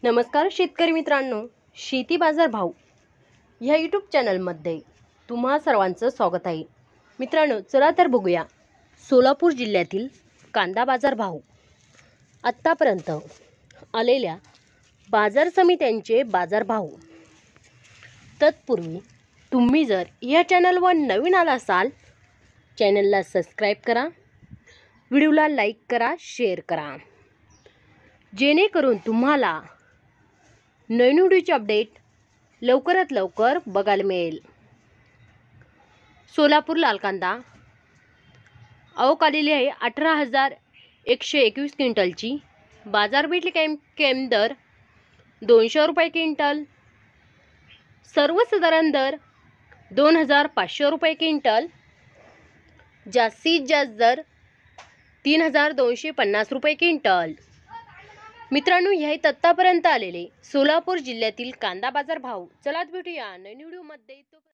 नमस्कार शेतकरी मित्रांनो, शेती बाजार भाव ह्या यूट्यूब चॅनलमध्ये तुम्हा सर्वांचं स्वागत आहे। मित्रांनो, चला तर बघूया सोलापूर जिल्ह्यातील कांदा बाजार भाव आत्तापर्यंत आलेल्या बाजार समित्यांचे बाजार भाव। तत्पूर्वी तुम्ही जर या चॅनलवर नवीन आला असाल, चॅनलला सबस्क्राईब करा, व्हिडिओला लाईक करा, शेअर करा, जेणेकरून तुम्हाला नवीन व्हिडिओचे अपडेट लवकरात लवकर बघायला मिळेल। सोलापूर लाल कांदा आवक आलेली आहे 18,121 क्विंटलची। बाजारपेठ केम दर 200 रुपये क्विंटल, सर्वसाधारण दर 2,500 रुपये क्विंटल, जास्तीत जास्त दर 3,250 रुपये क्विंटल। मित्रांनो, हे आत्तापर्यंत आलेले सोलापूर जिल्ह्यातील कांदा बाजार भाव। चला भेटूया नवीन व्हिडिओमध्ये।